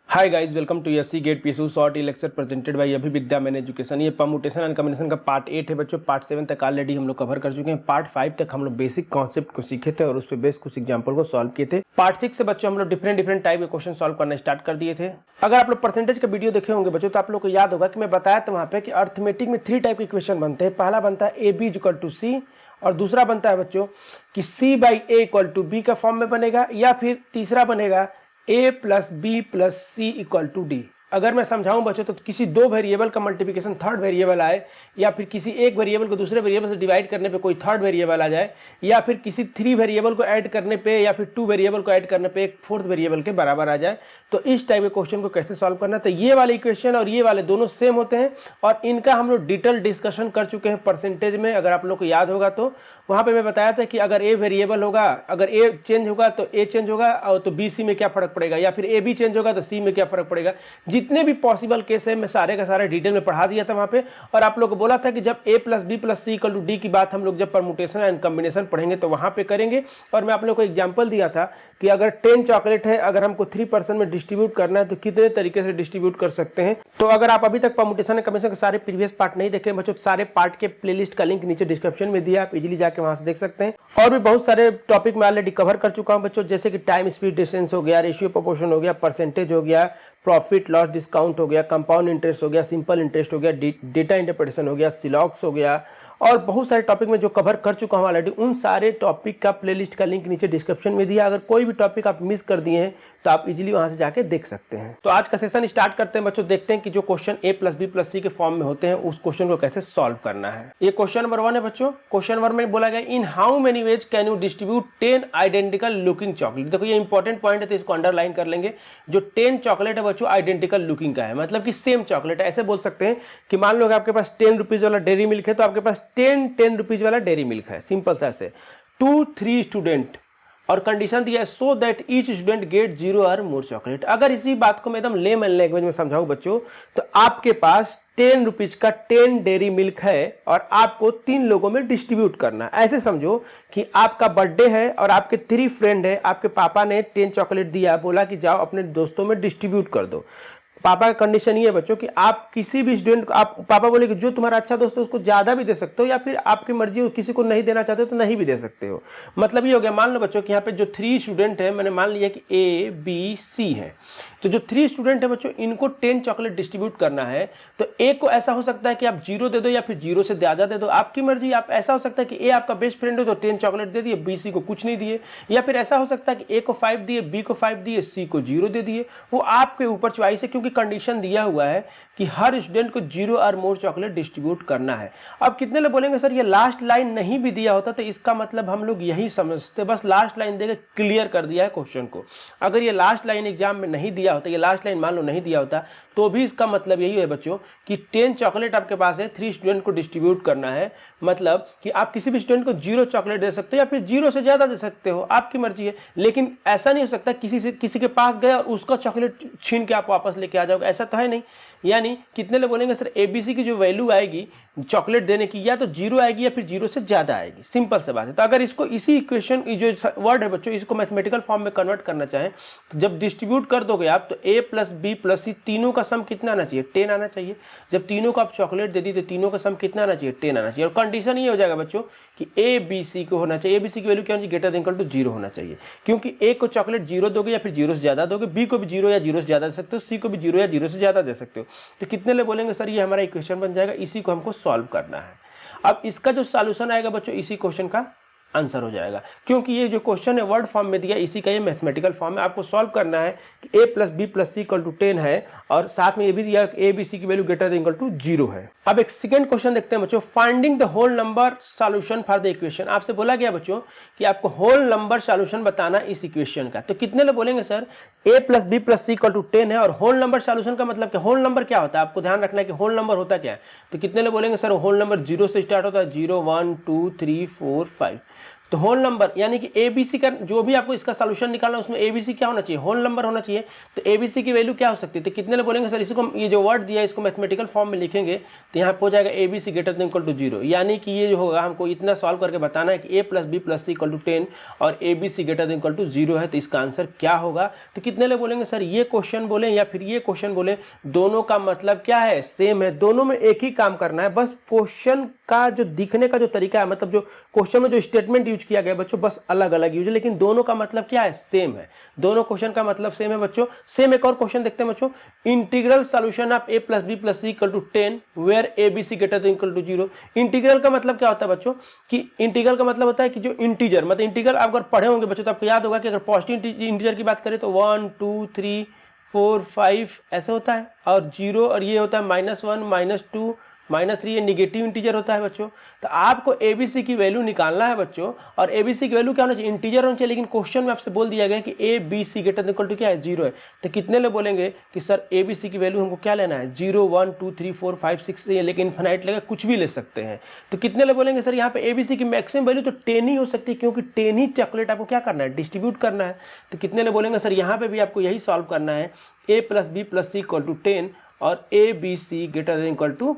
Hi guys, welcome to SC GATE PSU short lecture presented by Abhividya man education. ये permutation and combination का part 8 है बच्चों। Part 7 तक already हम लोग कवर कर चुके हैं। पार्ट 5 तक हम लोग बेसिक कॉन्सेप्ट को सीखे थे और उस पर बेस कुछ एग्जांपल को सॉल्व किए थे। पार्ट 6 से बच्चों हम लोग डिफरेंट टाइप के क्वेश्चन सॉल्व करना स्टार्ट कर दिए थे। अगर आप लोग परसेंटेज का वीडियो देखे होंगे बच्चों तो आप लोग को याद होगा कि मैं बताया था वहां पे कि अर्थमेटिक में 3 टाइप के इक्वेशन बनते हैं। पहला बनता है A B equal to C और दूसरा बनता है बच्चों कि C by A equal to B का फॉर्म में बनेगा, या फिर तीसरा बनेगा a plus B plus C equal to D. अगर मैं समझाऊं बच्चों तो किसी दो वेरिएबल का मल्टीप्लिकेशन थर्ड वेरिएबल आए, या फिर किसी एक वेरिएबल को दूसरे वेरिएबल से डिवाइड करने पे कोई थर्ड वेरिएबल आ जाए, या फिर किसी 3 वेरिएबल को ऐड करने पे या फिर 2 वेरिएबल को ऐड करने पे एक फोर्थ वेरिएबल के बराबर आ जाए, तो इस टाइप के क्वेश्चन को कैसे सॉल्व करना। तो ये वाले इक्वेशन और ये वाले दोनों सेम होते हैं और इनका हम लोग डिटेल डिस्कशन कर चुके हैं परसेंटेज में। अगर आप लोग को याद होगा तो वहां पे मैं बताया था कि अगर ए वेरिएबल होगा, अगर ए चेंज होगा तो ए चेंज होगा, और तो बी सी में क्या फर्क पड़ेगा, या फिर ए बी चेंज होगा तो सी में क्या फर्क पड़ेगा। जितने भी पॉसिबल केस है मैं सारे का सारे डिटेल में पढ़ा दिया था वहां पे। और आप लोग को बोला था कि जब A plus B plus C equal to D की बात हम लोग जब परम्यूटेशन एंड कॉम्बिनेशन पढ़ेंगे तो वहां पे करेंगे। और मैं आप लोग को एग्जांपल दिया था कि अगर 10 चॉकलेट है, अगर हमको 3% में डिस्ट्रीब्यूट करना है तो कितने तरीके से डिस्ट्रीब्यूट कर सकते हैं। तो अगर आप अभी तक परम्यूटेशन एंड कॉम्बिनेशन के सारे प्रीवियस पार्ट नहीं देखे बच्चों, सारे पार्ट के प्लेलिस्ट का लिंक नीचे डिस्क्रिप्शन में दिया, आप इजीली जाके वहां से देख सकते हैं। और भी बहुत सारे टॉपिक मैं ऑलरेडी कवर कर चुका हूं बच्चों, जैसे कि टाइम स्पीड डिस्टेंस हो गया, रेशियो प्रोपोर्शन हो गया, परसेंटेज हो गया, प्रॉफिट लॉस डिस्काउंट हो गया, कंपाउंड इंटरेस्ट हो गया, सिंपल इंटरेस्ट हो गया, डेटा इंटरप्रिटेशन हो गया, सिलॉक्स हो गया, और बहुत सारे टॉपिक में जो कवर कर चुका हूं ऑलरेडी। उन सारे टॉपिक का प्लेलिस्ट का लिंक नीचे डिस्क्रिप्शन में दिया। अगर कोई भी टॉपिक आप मिस कर दिए हैं तो आप इजीली वहां से जाके देख सकते हैं। तो आज का सेशन स्टार्ट करते हैं बच्चों। देखते हैं कि जो क्वेश्चन ए प्लस बी प्लस सी के फॉर्म में होते हैं उस क्वेश्चन को कैसे सॉल्व करना है। ये क्वेश्चन नंबर 1 है बच्चों। क्वेश्चन नंबर में बोला गया in how many ways can you distribute 10 identical looking chocolate. देखो ये इंपॉर्टेंट पॉइंट है तो इसको अंडरलाइन कर लेंगे। जो 10 चॉकलेट है बच्चों आइडेंटिकल लुकिंग का है, मतलब कि सेम चॉकलेट है। ऐसे बोल सकते हैं कि मान लो आपके पास 10 रुपीज वाला डेयरी मिल्क है तो आपके पास 10 रुपीज वाला डेयरी मिल्क है। सिंपल सा ऐसे 2-3 स्टूडेंट, और कंडीशन दिया है सो that each student get 0 or more chocolate. अगर इसी बात को मैं एकदम लेमन लैंग्वेज में समझाऊं बच्चों तो आपके पास 10 रुपीज का 10 डेयरी मिल्क है और आपको 3 लोगों में डिस्ट्रीब्यूट करना। ऐसे समझो कि आपका बर्थडे है और आपके 3 फ्रेंड है, आपके पापा ने 10 चॉकलेट दिया, बोला कि जाओ अपने दोस्तों में डिस्ट्रीब्यूट कर दो। पापा का कंडीशन ये है बच्चों कि आप किसी भी स्टूडेंट को, आप पापा बोले कि जो तुम्हारा अच्छा दोस्त है उसको ज्यादा भी दे सकते हो, या फिर आपकी मर्जी हो किसी को नहीं देना चाहते हो तो नहीं भी दे सकते हो। मतलब ये हो गया, मान लो बच्चों कि यहाँ पे जो 3 स्टूडेंट है, मैंने मान लिया कि ए बी सी है, तो जो 3 स्टूडेंट है बच्चों इनको 10 चॉकलेट डिस्ट्रीब्यूट करना है। तो ए को ऐसा हो सकता है कि आप 0 दे दो या फिर 0 से ज्यादा दे दो, आपकी मर्जी। आप ऐसा हो सकता है कि ए आपका बेस्ट फ्रेंड हो तो 10 चॉकलेट दे दिए, बी सी को कुछ नहीं दिए, या फिर ऐसा हो सकता है कि ए को 5 दिए, बी को 5 दिए, सी को 0 दे दिए। वो आपके ऊपर चॉइस है, क्योंकि कंडीशन दिया हुआ है कि हर स्टूडेंट को 0 और मोर चॉकलेट डिस्ट्रीब्यूट करना है। अब कितने लोग बोलेंगे सर ये लास्ट लाइन नहीं भी दिया होता तो इसका मतलब हम लोग यही समझते, बस लास्ट लाइन देकर क्लियर कर दिया है क्वेश्चन को। अगर ये लास्ट लाइन एग्जाम में नहीं दिया होता, ये लास्ट लाइन मान लो नहीं दिया होता, तो भी इसका मतलब यही है बच्चों कि 10 चॉकलेट आपके पास है, 3 स्टूडेंट को डिस्ट्रीब्यूट करना है। मतलब कि आप किसी भी स्टूडेंट को 0 चॉकलेट दे सकते हो या फिर 0 से ज्यादा दे सकते हो, आपकी मर्जी है। लेकिन ऐसा नहीं हो सकता किसी के पास गए और उसका चॉकलेट छीन के आप वापस लेके आ जाओगे, ऐसा तो है नहीं। यानी कितने लोग बोलेंगे सर एबीसी की जो वैल्यू आएगी चॉकलेट देने की या तो 0 आएगी या फिर 0 से ज्यादा आएगी। सिंपल सी बात है। तो अगर इसको इसी इक्वेशन जो वर्ड है बच्चों इसको मैथमेटिकल फॉर्म में कन्वर्ट करना चाहें तो जब डिस्ट्रीब्यूट कर दोगे आप तो ए प्लस बी प्लस सी तीनों का सम कितना आना चाहिए, 10 आना चाहिए। जब तीनों को आप चॉकलेट दे दी तो तीनों का सम कितना आना चाहिए, 10 आना चाहिए। और कंडीशन ये हो जाएगा बच्चों कि ए बी सी को होना चाहिए, ए बी सी की वैल्यू क्या होनी चाहिए, ग्रेटर देन इक्वल टू 0 होना चाहिए। क्योंकि ए को चॉकलेट 0 दोगे या फिर 0 से ज्यादा दोगे, बी को भी 0 या 0 से ज्यादा दे सकते हो, सी को भी 0 या 0 से ज्यादा दे सकते हो। तो कितने लोग बोलेंगे सर ये हमारा इक्वेशन बन जाएगा, इसी को हमको सॉल्व करना है। अब इसका जो सॉल्यूशन आएगा बच्चों इसी क्वेश्चन का आंसर हो जाएगा, क्योंकि ये जो क्वेश्चन है वर्ड फॉर्म में दिया, इसी का ये मैथमेटिकल फॉर्म में आपको सॉल्व करना है कि a plus B plus C equal to 10 है और साथ में ये भी दिया a b c की value greater than equal to 0 है। अब एक सेकंड क्वेश्चन देखते हैं बच्चों, finding the whole number solution for the equation. आपसे बोला गया बच्चों कि आपको होल नंबर सॉल्यूशन बताना इस इक्वेशन का। तो कितने लोग बोलेंगे sir a plus B plus C equal to 10 है और होल नंबर सॉल्यूशन का मतलब क्या, होल नंबर क्या होता है, आपको ध्यान रखना है कि होल नंबर होता क्या है। तो कितने लोग बोलेंगे सर होल नंबर 0 से स्टार्ट होता है, 0 1 2 3 4 5। तो होल नंबर यानी कि एबीसी का जो भी आपको इसका सॉल्यूशन निकालना है उसमें एबीसी क्या होना चाहिए, होल नंबर होना चाहिए। तो एबीसी की वैल्यू क्या हो सकती है, तो कितने लोग बोलेंगे सर इसको, ये जो वर्ड दिया है इसको मैथमेटिकल फॉर्म में लिखेंगे तो यहाँ पे हो जाएगा ABC greater than equal to 0, यानी कि ये जो होगा हमको इतना सॉल्व करके बताना है कि a plus B plus C equal to 10 और ABC greater than equal to 0 है, तो इसका आंसर क्या होगा। तो कितने लोग बोलेंगे सर ये क्वेश्चन बोले या फिर ये क्वेश्चन बोले, दोनों का मतलब क्या है, सेम है, दोनों में एक ही काम करना है, बस क्वेश्चन का जो दिखने का जो तरीका है, मतलब जो क्वेश्चन में जो स्टेटमेंट यूज किया गया बच्चों बस अलग अलग यूज है, लेकिन दोनों का मतलब क्या है, सेम है, दोनों क्वेश्चन का मतलब सेम है बच्चों। सेम एक और क्वेश्चन देखते हैं बच्चों, integral solution of a plus B plus C equal to 10 where A B C greater than equal to 0। Integral का मतलब क्या होता है बच्चों, कि इंटीग्रल का मतलब होता है कि जो इंटीजर, मतलब इंटीग्रल आप अगर पढ़े होंगे बच्चों तो आपको याद होगा कि अगर पॉजिटिव इंटीजर की बात करें तो 1 2 3 4 5 ऐसे होता है, और 0 और ये होता है -1 -2 -3, ये निगेटिव इंटीजर होता है बच्चों। तो आपको एबीसी की वैल्यू निकालना है बच्चों, और एबीसी की वैल्यू क्या होना चाहिए, इंटीजर होना चाहिए, लेकिन क्वेश्चन में आपसे बोल दिया गया कि A B C greater than equal to क्या है, 0 है। तो कितने लोग बोलेंगे कि सर एबीसी की वैल्यू हमको क्या लेना है, 0 1 2 3 4 5 6 से लेकिन इनफाइनाइट लेगा, कुछ भी ले सकते हैं। तो कितने लोग बोलेंगे सर यहाँ पे एबीसी की मैक्सिमम वैल्यू तो 10 ही हो सकती है, क्योंकि 10 ही चॉकलेट आपको क्या करना है, डिस्ट्रीब्यूट करना है। तो कितने लोग बोलेंगे सर यहाँ पे भी आपको यही सॉल्व करना है, A plus B plus C equal to 10 और A B C greater than equal to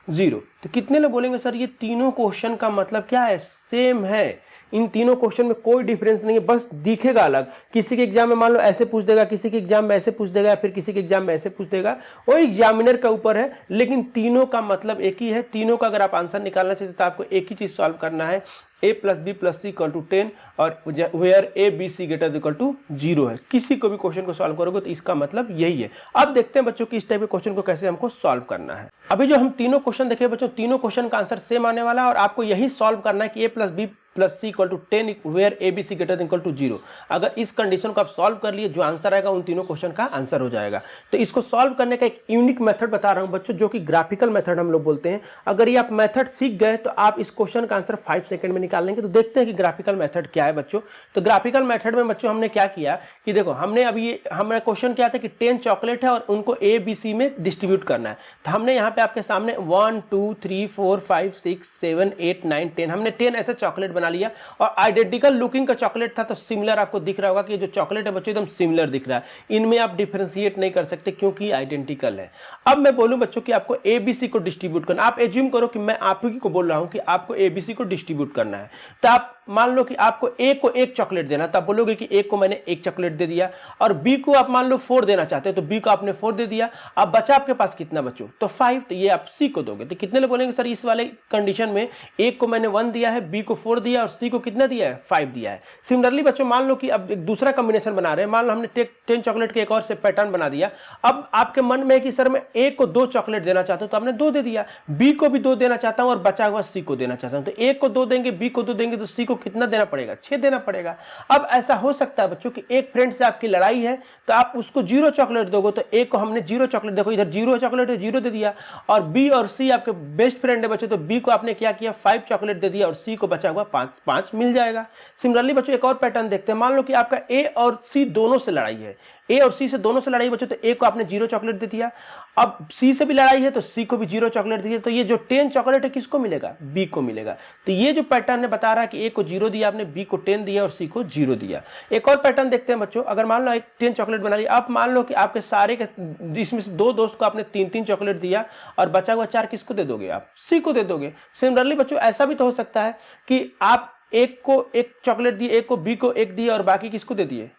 0। तो कितने लोग बोलेंगे सर ये तीनों क्वेश्चन का मतलब क्या है, सेम है, इन तीनों क्वेश्चन में कोई डिफरेंस नहीं है, बस दिखेगा अलग। किसी के एग्जाम में मान लो ऐसे पूछ देगा, किसी के एग्जाम में ऐसे पूछ देगा, या फिर किसी के एग्जाम में ऐसे पूछ देगा, वो एग्जामिनर के ऊपर है, लेकिन तीनों का मतलब एक ही है। तीनों का अगर आप आंसर निकालना चाहते तो आपको एक ही चीज सॉल्व करना है, a plus B plus C equal to 10 और where A B C greater equal to 0 है। किसी को भी क्वेश्चन को सॉल्व करोगे तो इसका मतलब यही है। अब देखते हैं बच्चों कि इस टाइप के क्वेश्चन को कैसे हमको सॉल्व करना है। अभी जो हम तीनों क्वेश्चन देखे बच्चों, तीनों क्वेश्चन का आंसर सेम आने वाला है, और आपको यही सॉल्व करना है कि a plus B plus C equal to 10 where A B C greater equal to 0। अगर इस कंडीशन को आप सॉल्व कर लिए, जो आंसर आएगा उन तीनों क्वेश्चन का आंसर हो जाएगा। तो इसको सॉल्व करने का एक यूनिक मेथड बता रहा हूं बच्चों, जो कि ग्राफिकल मेथड हम लोग बोलते हैं। अगर ये आप मेथड सीख गए तो आप इस क्वेश्चन का आंसर 5 सेकंड में निकाल लेंगे। तो देखते हैं कि ग्राफिकल मेथड क्या है बच्चों। तो ग्राफिकल मेथड में बच्चों हमने क्या किया कि देखो, हमने अभी हमारा क्वेश्चन क्या था कि 10 चॉकलेट है और उनको ए बी सी में डिस्ट्रीब्यूट करना है। तो हमने यहाँ पे आपके सामने 1 2 3 4 5 6 7 8 9 10 हमने 10 ऐसे चॉकलेट बना लिया, और आइडेंटिकल लुकिंग का चॉकलेट था, तो सिमिलर आपको दिख रहा होगा कि जो चॉकलेट है बच्चों एकदम सिमिलर दिख रहा है, इनमें आप डिफरेंशिएट नहीं कर सकते क्योंकि आइडेंटिकल है। अब मैं बोलूं बच्चों कि आपको एबीसी को डिस्ट्रीब्यूट करना, आप एज्यूम करो कि मैं आप ही को बोल रहा हूं कि आपको एबीसी को डिस्ट्रीब्यूट करना है। तो आप मान लो कि आपको ए को एक चॉकलेट देना, तो आप बोलोगे कि ए को मैंने एक चॉकलेट दे दिया, और बी को आप मान लो 4 देना चाहते हैं, तो बी को आपने 4 दे दिया। अब बचा आपके पास कितना बच्चों, तो 5, तो ये आप सी को दोगे। तो कितने लोग बोलेंगे सर इस वाले कंडीशन में ए को मैंने 1 दिया है, बी को 4 दिया और सी को कितना दिया है, 5 दिया है। सिमिलरली बच्चों मान लो कि अब एक दूसरा कॉम्बिनेशन बना रहे हैं, मान लो हमने 10 चॉकलेट के एक और से पैटर्न बना दिया। अब आपके मन में है कि सर मैं ए को 2 चॉकलेट देना चाहता हूं, तो आपने 2 दे दिया, बी को भी 2 देना चाहता हूं और बचा हुआ सी को देना चाहता हूं। तो ए को 2 देंगे, बी को 2 देंगे, तो सी को कितना देना पड़ेगा, 6 देना पड़ेगा। अब ऐसा हो सकता है बच्चों कि एक फ्रेंड से आपकी लड़ाई है, तो आप उसको 0 चॉकलेट दोगे, तो ए को हमने 0 चॉकलेट, देखो इधर 0 चॉकलेट है, 0 दे दिया, और बी और सी आपके बेस्ट फ्रेंड है बच्चों, तो बी को आपने क्या किया, 5 चॉकलेट दे दिया और सी को बचा हुआ 5 मिल जाएगा। सिमिलरली बच्चों एक और पैटर्न देखते हैं, मान लो कि आपका ए और सी दोनों से लड़ाई है, ए और सी से दोनों से लड़ाई बच्चों, तो ए को आपने 0 चॉकलेट दे दिया, अब सी से भी लड़ाई है तो सी को भी 0 चॉकलेट दिया, तो ये जो 10 चॉकलेट है किसको मिलेगा, बी को मिलेगा। तो ये जो पैटर्न है बता रहा है कि ए को 0 दिया आपने, बी को 10 दिया और सी को 0 दिया। एक और पैटर्न देखते हैं बच्चों, अगर मान लो एक 10 चॉकलेट बना लिया, आप मान लो कि आपके सारे के जिसमें से 2 दोस्त को आपने 3-3 चॉकलेट दिया, और बचा हुआ 4 किसको दे दोगे, आप सी को दे दोगे। सिमिलरली बच्चों ऐसा भी तो हो सकता है कि आप एक को 1 चॉकलेट दिए, एक को बी को 1 दिए और बाकी किसको दे दिए,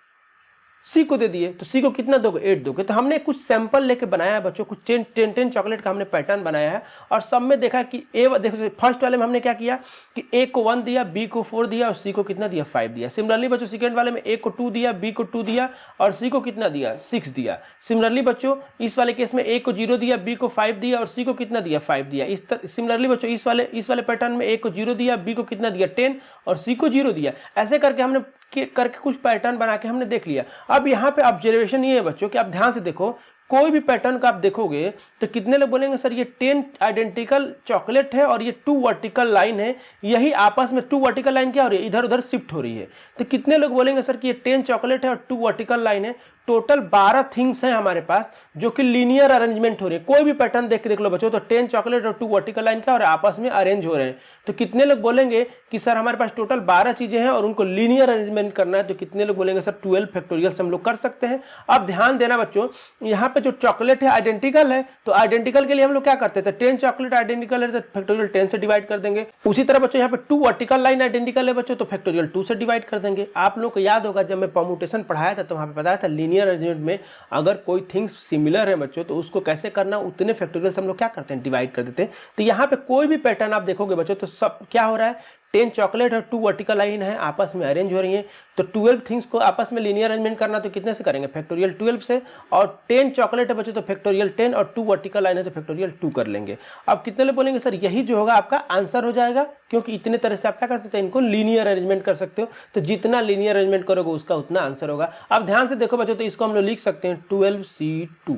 सी को दे दिए, तो सी को कितना दोगे, 8 दोगे। तो हमने कुछ सैंपल लेके बनाया है बच्चों, कुछ 10 चॉकलेट का हमने पैटर्न बनाया है, और सब में देखा कि ए, देखो फर्स्ट वाले में हमने क्या किया कि ए को 1 दिया, बी को 4 दिया और सी को कितना दिया, 5 दिया। सिमिलरली बच्चों सेकंड वाले में ए को 2 दिया, बी को 2 दिया और सी को कितना दिया, 6 दिया। सिमिलरली बच्चों इस वाले केस में ए को 0 दिया, बी को 5 दिया और सी को कितना दिया, 5 दिया। इस सिमिलरली बच्चों इस वाले पैटर्न में ए को 0 दिया, बी को कितना दिया, 10 और सी को 0 दिया। ऐसे करके हमने करके कुछ पैटर्न बना के हमने देख लिया। अब यहाँ पे ऑब्जर्वेशन ये है बच्चों कि आप ध्यान से देखो, कोई भी पैटर्न का आप देखोगे तो कितने लोग बोलेंगे सर ये 10 आइडेंटिकल चॉकलेट है और ये 2 वर्टिकल लाइन है, यही आपस में 2 वर्टिकल लाइन क्या हो रही है, इधर उधर शिफ्ट हो रही है। तो कितने लोग बोलेंगे सर कि ये 10 चॉकलेट है और 2 वर्टिकल लाइन है, टोटल 12 थिंग्स हैं हमारे पास जो कि लीनियर अरेंजमेंट हो रही है। कोई भी पैटर्न देख के देख लो बच्चों, तो 10 चॉकलेट और 2 वर्टिकल लाइन का और आपस में अरेंज हो रहे हैं। तो कितने लोग बोलेंगे कि सर हमारे पास टोटल 12 चीजें हैं और उनको लीनियर अरेंजमेंट करना है, तो कितने लोग बोलेंगे सर 12 फैक्टोरियल से हम लोग कर सकते हैं। अब ध्यान देना बच्चों, यहाँ पे जो चॉकलेट है आइडेंटिकल है, तो आइडेंटिकल के लिए हम लोग क्या करते हैं, 10 चॉकलेट आइडेंटिकल है तो फैक्टोरियल 10 से डिवाइड कर देंगे। उसी तरह बच्चों यहाँ पे 2 वर्टिकल लाइन आइडेंटिकल है बच्चों, तो फैक्टोरियल 2 से डिवाइड कर देंगे। आप लोग को याद होगा जब मैं परम्यूटेशन पढ़ाया था तो वहां पे बताया था लीनियर अरेंजमेंट में अगर कोई थिंग्स सिमिलर है बच्चों तो उसको कैसे करना, उतने फैक्टोरियल से हम लोग क्या करते हैं, डिवाइड कर देते हैं। तो यहाँ पे कोई भी पैटर्न आप देखोगे बच्चों तो सब क्या हो रहा है, 10 चॉकलेट और 2 वर्टिकल लाइन है आपस में अरेंज हो रही है, तो 12 थिंग्स को आपस में लीनियर अरेंजमेंट करना तो कितने से करेंगे, फैक्टोरियल 12 से। और 10 चॉकलेट है बच्चों तो फैक्टोरियल 10 और 2 वर्टिकल लाइन है तो फैक्टोरियल 2 कर लेंगे। अब कितने लोग बोलेंगे सर यही जो होगा आपका आंसर हो जाएगा, क्योंकि इतने तरह से आप क्या कर सकते हैं, इनको लीनियर अरेंजमेंट कर सकते हो। तो जितना लीनियर अरेंजमेंट करोगे उसका उतना आंसर होगा। अब ध्यान से देखो बच्चों, तो इसको हम लोग लिख सकते हैं 12C2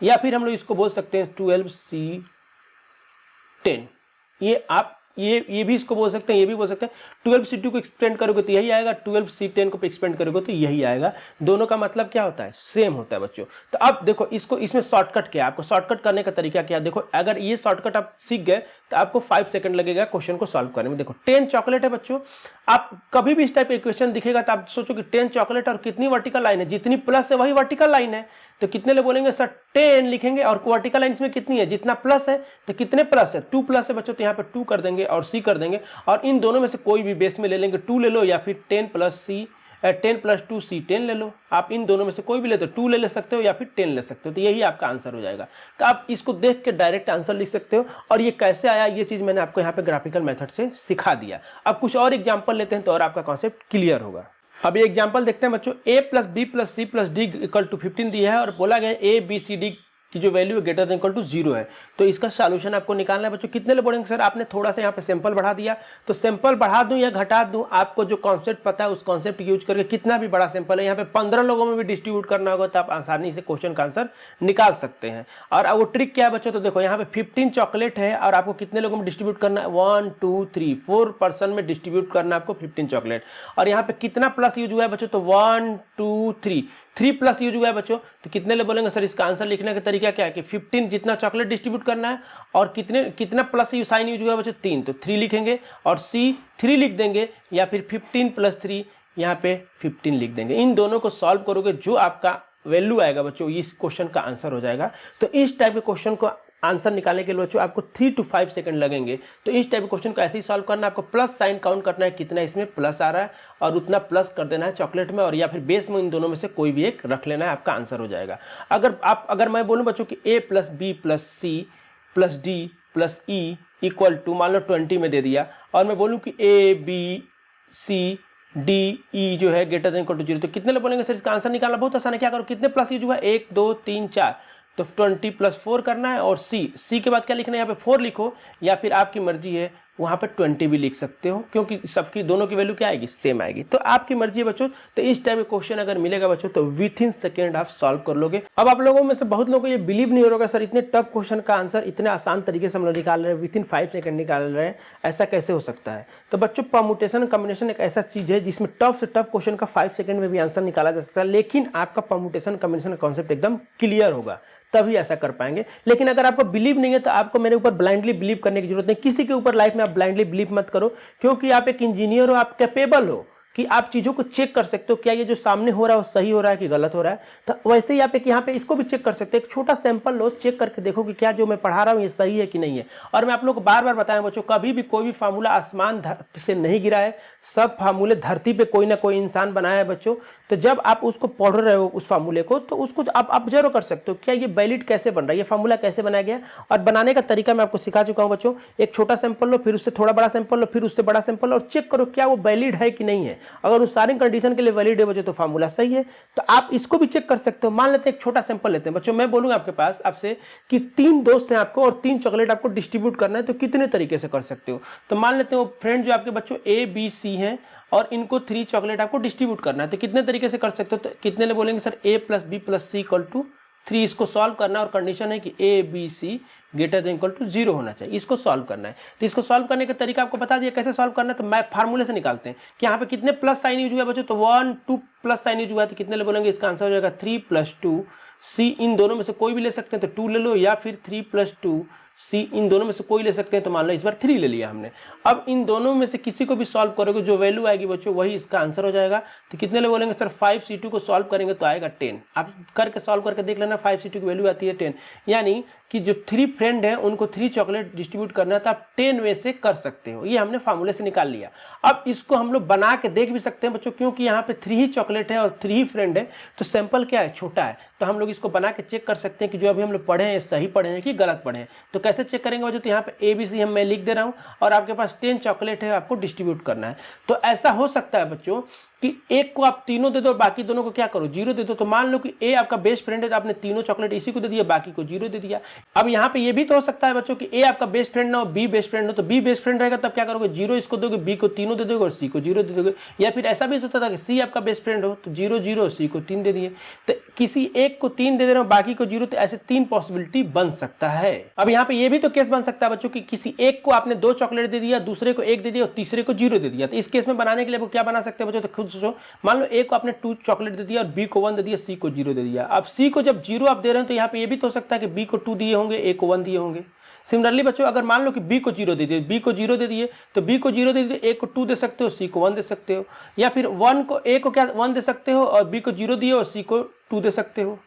या फिर हम लोग इसको बोल सकते हैं 12C10। ये आप ये भी इसको बोल सकते हैं, ये भी बोल सकते हैं। 12C2 को एक्सपेंड करोगे तो यही आएगा, 12C10 को एक्सपेंड करोगे तो यही आएगा। दोनों का मतलब क्या होता है, सेम होता है बच्चों। तो अब देखो इसको, इसमें शॉर्टकट क्या है, आपको शॉर्टकट करने का तरीका क्या है, देखो अगर ये शॉर्टकट आप सीख गए तो आपको 5 सेकंड लगेगा क्वेश्चन को सॉल्व करने में। देखो 10 चॉकलेट है बच्चों, आप कभी भी इस टाइप का इक्वेशन दिखेगा तो आप सोचो कि 10 चॉकलेट और कितनी वर्टिकल लाइन है, जितनी प्लस है वही वर्टिकल लाइन है। तो कितने लोग बोलेंगे सर 10 लिखेंगे और वर्टिकल लाइन में कितनी है, जितना प्लस है तो कितने प्लस है, 2 प्लस है बच्चों, तो यहाँ पे 2 कर देंगे और C कर देंगे। और इन दोनों में से कोई भी बेस में ले लेंगे, 2 ले लो या फिर 10 प्लस 2C 10 ले लो। आप इन दोनों में से कोई भी ले, तो 2 ले सकते हो या फिर 10 ले सकते हो, तो यही आपका आंसर हो जाएगा। तो आप इसको देख के डायरेक्ट आंसर लिख सकते हो। और ये कैसे आया, ये चीज मैंने आपको यहाँ पे ग्राफिकल मेथड से सिखा दिया। अब कुछ और एग्जाम्पल लेते हैं तो और आपका कॉन्सेप्ट क्लियर होगा। अब ये एग्जाम्पल देखते हैं बच्चों, a + b + c + d = 15 दिया है और बोला गया a b c d की जो वैल्यू है ग्रेटर देन इक्वल टू 0 है। तो इसका सॉल्यूशन आपको निकालना है बच्चों। कितने लोग बोलेंगे सर आपने थोड़ा सा यहाँ पे सैंपल बढ़ा दिया, तो सैंपल बढ़ा दूं या घटा दूं, आपको जो कॉन्सेप्ट पता है उस कॉन्सेप्ट यूज करके कितना भी बड़ा सैंपल है यहाँ पे 15 लोगों में भी डिस्ट्रीब्यूट करना होगा तो आप आसानी से क्वेश्चन का आंसर निकाल सकते हैं। और वो ट्रिक क्या है बच्चों, तो देखो यहाँ पे 15 चॉकलेट है और आपको कितने लोगों में डिस्ट्रीब्यूट करना है, 1 2 3 4 पर्सन में डिस्ट्रीब्यूट करना है आपको 15 चॉकलेट। और यहाँ पे कितना प्लस यूज हुआ है बच्चों, तो 1 2 3 प्लस यूज हुआ है बच्चों। तो कितने लोग बोलेंगे सर इसका आंसर लिखने का तरीका क्या है कि 15 जितना चॉकलेट डिस्ट्रीब्यूट करना है और कितना प्लस साइन यूज हुआ है बच्चों, 3, तो 3 लिखेंगे और C 3 लिख देंगे या फिर 15 + 3 यहाँ पे 15 लिख देंगे। इन दोनों को सॉल्व करोगे जो आपका वैल्यू आएगा बच्चों इस क्वेश्चन का आंसर हो जाएगा। तो इस टाइप के क्वेश्चन को आंसर निकालने के लिए बच्चों आपको 3 to 5 सेकंड लगेंगे। तो इस टाइप के क्वेश्चन को ऐसे ही सॉल्व करना है, आपको प्लस साइन काउंट करना है कितना इसमें प्लस आ रहा है और उतना प्लस कर देना है चॉकलेट में, और या फिर बेस में इन दोनों में से कोई भी एक रख लेना है, आपका आंसर हो जाएगा। अगर मैं बोलूं बच्चों कि a + b + c + d + e = मान लो 20 में दे दिया, और मैं बोलूं कि a b c d e जो है ग्रेटर देन इक्वल टू 0, तो कितने लोग बोलेंगे सर इसका आंसर निकालना बहुत आसान है। क्या करो, कितने प्लस यूज हुआ, 1 2 3 4, तो 20 + 4 करना है। और C के बाद क्या लिखना है, यहाँ पे 4 लिखो या फिर आपकी मर्जी है वहां पे 20 भी लिख सकते हो, क्योंकि सबकी दोनों की वैल्यू क्या आएगी, सेम आएगी। तो आपकी मर्जी है बच्चों। तो इस टाइप का क्वेश्चन अगर मिलेगा बच्चों तो विथिन सेकेंड आप सॉल्व कर लोगे। अब आप लोगों में से बहुत लोगों को ये बिलीव नहीं हो रहा सर इतने टफ क्वेश्चन का आंसर इतने आसान तरीके से हम लोग निकाल रहे हैं, विथिन 5 सेकंड निकाल रहे हैं, ऐसा कैसे हो सकता है। तो बच्चों परम्यूटेशन कॉम्बिनेशन एक ऐसा चीज है जिसमें टफ से टफ क्वेश्चन का 5 सेकंड में भी आंसर निकाला जा सकता है, लेकिन आपका परम्यूटेशन कॉम्बिनेशन का कॉन्सेप्ट एकदम क्लियर होगा तभी ऐसा कर पाएंगे। लेकिन अगर आपको बिलीव नहीं है तो आपको मेरे ऊपर ब्लाइंडली बिलीव करने की जरूरत नहीं। किसी के ऊपर लाइफ में आप ब्लाइंडली बिलीव मत करो, क्योंकि आप एक इंजीनियर हो, आप कैपेबल हो कि आप चीजों को चेक कर सकते हो क्या ये जो सामने हो रहा है वो सही हो रहा है कि गलत हो रहा है। तो वैसे ही आप एक यहाँ पे इसको भी चेक कर सकते हैं, एक छोटा सैंपल लो, चेक करके देखो कि क्या जो मैं पढ़ा रहा हूँ ये सही है कि नहीं है। और मैं आप लोग को बार बार बताया बच्चों, कभी भी कोई भी फार्मूला आसमान से नहीं गिरा है, सब फार्मूले धरती पे कोई ना कोई इंसान बनाया है बच्चों। तो जब आप उसको पढ़ रहे हो उस फार्मूले को, तो उसको आप ऑब्जर्व कर सकते हो क्या ये वैलिड कैसे बन रहा है, ये फार्मूला कैसे बनाया गया। और बनाने का तरीका मैं आपको सिखा चुका हूँ बच्चों। एक छोटा सैंपल लो, फिर उससे थोड़ा बड़ा सैंपल लो, फिर उससे बड़ा सैंपल लो और चेक करो क्या वो वैलिड है कि नहीं है। अगर उस सारे कंडीशन के लिए वैलिड है बच्चों तो फार्मूला सही है। तो आप इसको भी चेक कर सकते हो। मान लेते हैं एक छोटा सैंपल लेते हैं बच्चों, मैं बोलूंगा आपके पास आपसे कि 3 दोस्त हैं आपको और 3 चॉकलेट आपको डिस्ट्रीब्यूट करना है, तो कितने तरीके से कर सकते हो। तो मान लेते हैं वो फ्रेंड जो आपके बच्चों A B C हैं और इनको 3 चॉकलेट आपको डिस्ट्रीब्यूट करना है, तो कितने तरीके से कर सकते हो। तो कितने लोग बोलेंगे सर a + b + c = 3, इसको सॉल्व करना और कंडीशन है कि a b c greater than equal to 0 होना चाहिए। इसको सॉल्व करना है। तो इसको सॉल्व करने का तरीका आपको बता दिया कैसे सॉल्व करना है। तो मैं फार्मूले से निकालते हैं कि यहाँ पे कितने प्लस साइन यूज हुआ बच्चों, तो 1 2 प्लस साइन यूज हुआ है, तो कितने ले बोलेंगे, इसका आंसर हो जाएगा 3 + 2 सी। इन दोनों में से कोई भी ले सकते हैं तो 2 ले लो, या फिर 3 + 2 सी, इन दोनों में से कोई ले सकते हैं, तो मान लो इस बार 3 ले लिया हमने। अब इन दोनों में से किसी को भी सॉल्व करोगे, जो वैल्यू आएगी बच्चों वही इसका आंसर हो जाएगा। तो कितने ले बोलेंगे सर, 5c2 को सॉल्व करेंगे तो आएगा 10। आप करके सॉल्व करके देख लेना, 5c2 की वैल्यू आती है 10। यानी कि जो 3 फ्रेंड है उनको 3 चॉकलेट डिस्ट्रीब्यूट करना है, तो आप 10 वे से कर सकते हो। ये हमने फार्मूले से निकाल लिया। अब इसको हम लोग बना के देख भी सकते हैं बच्चों, क्योंकि यहाँ पे 3 ही चॉकलेट है और 3 ही फ्रेंड है, तो सैंपल क्या है, छोटा है। तो हम लोग इसको बना के चेक कर सकते हैं कि जो अभी हम लोग पढ़े हैं सही पढ़े हैं कि गलत पढ़े हैं। तो कैसे चेक करेंगे बच्चों, तो यहाँ पे ABC मैं लिख दे रहा हूँ और आपके पास 10 चॉकलेट है, आपको डिस्ट्रीब्यूट करना है। तो ऐसा हो सकता है बच्चों कि एक को आप तीनों दे दो और बाकी दोनों को क्या करो, 0 दे दो। तो मान लो कि A आपका बेस्ट फ्रेंड है, तो आपने तीनों चॉकलेट इसी को दे दिया, बाकी को 0 दे दिया। अब यहाँ पे ये भी तो हो सकता है बच्चों कि A आपका बेस्ट फ्रेंड ना हो, B बेस्ट फ्रेंड हो, तो B बेस्ट फ्रेंड रहेगा, तब क्या करोगे, 0 इसको दोगे, B को तीनों दे दोगे और C को 0 दे दोगे। या फिर ऐसा भी हो सकता था कि C आपका बेस्ट फ्रेंड हो, तो 0 0 C को 3 दे दिए। तो किसी एक को 3 दे रहे हो, बाकी को 0, तो ऐसे 3 पॉसिबिलिटी बन सकता है। अब यहाँ पे ये भी तो केस बन सकता है बच्चों कि किसी एक को आपने 2 चॉकलेट दे दिया, दूसरे को 1 दे दिया और तीसरे को 0 दे दिया। तो इस केस में बनाने के लिए वो क्या बना सकते हैं बच्चों, तो खुद सोचो। मान लो ए को आपने 2 चॉकलेट दे दिया और बी को 1 दे दिया, सी को 0 दे दिया। अब सी को जब 0 आप दे रहे हो तो यहाँ पे ये भी तो हो सकता है कि बी को 2 दिए होंगे, ए को 1 दिए होंगे। सिमिलरली बच्चों अगर मान लो कि बी को 0 दे दिए, बी को 0 दे दिए, तो बी को 0 दे दिए, ए को 2 दे सकते हो, सी को 1 दे सकते हो। या फिर 1 को ए को क्या 1 दे सकते हो और बी को 0 दिए और सी को 2 दे सकते हो।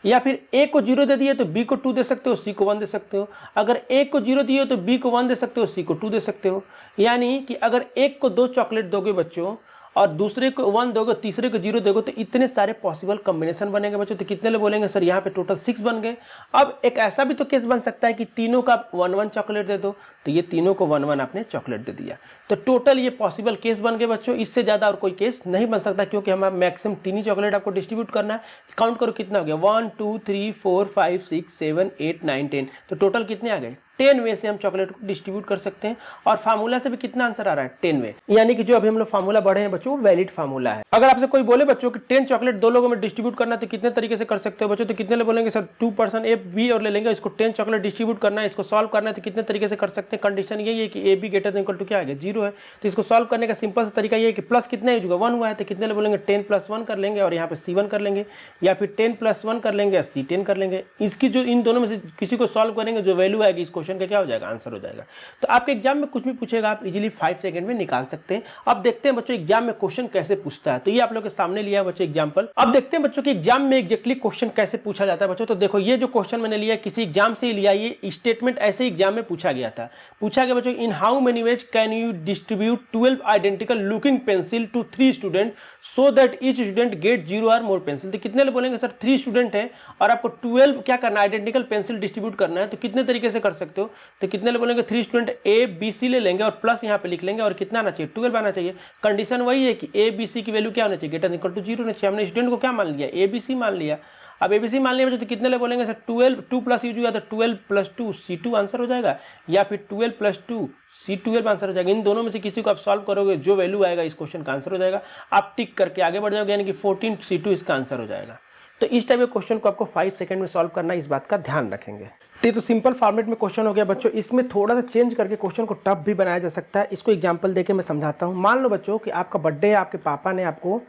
या फिर ए को 0 दे दिए तो बी को 2 दे सकते हो, सी को 1 दे सकते हो। अगर ए को 0 दिए तो बी को 1 दे सकते हो, सी को 2 दे सकते हो। यानी कि अगर एक को 2 चॉकलेट दोगे बच्चों और दूसरे को 1 दोगे, तीसरे को 0 दोगे, तो इतने सारे पॉसिबल कॉम्बिनेशन बनेंगे बच्चों। तो कितने ले बोलेंगे सर, यहाँ पे टोटल 6 बन गए। अब एक ऐसा भी तो केस बन सकता है कि तीनों का 1-1 चॉकलेट दे दो, तो ये तीनों को 1-1 आपने चॉकलेट दे दिया। तो टोटल ये पॉसिबल केस बन गए बच्चों। इससे ज्यादा और कोई केस नहीं बन सकता, क्योंकि हमारा मैक्सिमम 3 ही चॉकलेट आपको डिस्ट्रीब्यूट करना है। काउंट करो कितना हो गया, 1 2 3 4 5 6 7 8 9 10। तो टोटल कितने आ गए, 10 वे से हम चॉकलेट को डिस्ट्रीब्यूट कर सकते हैं। और फार्मूला से भी कितना आंसर आ रहा है, 10 वे। यानी कि जो अभी हम लोग फार्मूला बढ़े हैं बच्चों, वो वैलिड फार्मूला है। अगर आपसे कोई बोले बच्चों कि 10 चॉकलेट 2 लोगों में डिस्ट्रीब्यूट करना है, तो कितने तरीके से कर सकते हो बच्चों, तो कितने ले बोलेंगे सर, 2 पर्सन ए बी और ले लेंगे, इसको 10 चॉकलेट डिस्ट्रीब्यूट करना है, इसको सॉल्व करना है, तो कितने तरीके से कर सकते हैं। कंडीशन यही है कि A B greater than equal to क्या आ गया, 0 है। तो इसको सॉल्व करने का सिंपल सा तरीका ये है कि प्लस कितने यूज हुआ, 1 हुआ है, तो कितने ले बोलेंगे 10 + 1 कर लेंगे और यहाँ पे C1 कर लेंगे, या फिर 10 + 1 कर लेंगे या C10 कर लेंगे। इसकी जो इन दोनों में से किसी को सॉल्व करेंगे, जो वैल्यू आएगी इस क्वेश्चन का क्या हो जाएगा, आंसर हो जाएगा। तो आपके एग्जाम में कुछ भी पूछेगा आप इजीली 5 सेकंड में निकाल सकते हैं। अब देखते हैं बच्चों एग्जाम में क्वेश्चन कैसे पूछता है। तो ये आप लोग के सामने लिया है बच्चों एग्जांपल। अब देखते हैं बच्चों कि एग्जाम में एग्जैक्टली क्वेश्चन कैसे पूछा जाता है बच्चों। तो देखो ये जो क्वेश्चन मैंने लिया किसी एग्जाम से ही लिया, ये स्टेटमेंट ऐसे एग्जाम में पूछा गया था। पूछा गया बच्चों, in how many ways can you distribute 12 identical looking pencil to 3 student so that each student get 0 or more pencil. तो कितने बोलेंगे सर, 3 स्टूडेंट है और आपको 12 क्या करना है, आइडेंटिकल पेंसिल डिस्ट्रीब्यूट करना है। तो कितने तरीके से कर सकते हो, तो कितने बोलेंगे 3 स्टूडेंट ए बी सी ले लेंगे और प्लस यहाँ पे लिख लेंगे और कितना आना चाहिए, 12 आना चाहिए। कंडीशन वही है कि ए बी सी की वैल्यू क्या होना चाहिए, ग्रेटर देन इक्वल टू 0 होना चाहिए। हमने स्टूडेंट को क्या मान लिया, ए बी सी मान लिया। अब एबीसी मान लिया तो कितने ले बोलेंगे सर, 12 2 प्लस यूज हुआ तो 12 + 2 C2 आंसर हो जाएगा, या फिर 12 + 2 C12 आंसर हो जाएगा। इन दोनों में से किसी को आप सॉल्व करोगे, जो वैल्यू आएगा इस क्वेश्चन का आंसर हो जाएगा। आप टिक करके आगे बढ़ जाओगे, यानी कि 14 C2 इसका आंसर हो जाएगा। तो इस टाइप के क्वेश्चन को आपको 5 सेकंड में सॉल्व करना है, इस बात का ध्यान रखेंगे। तो सिंपल फॉर्मेट में क्वेश्चन हो गया बच्चों। इसमें थोड़ा सा चेंज करके क्वेश्चन को टफ भी बनाया जा सकता है। इसको एग्जांपल देके मैं समझाता हूँ। मान लो बच्चों कि आपका बर्थडे है, आपके पापा ने आपको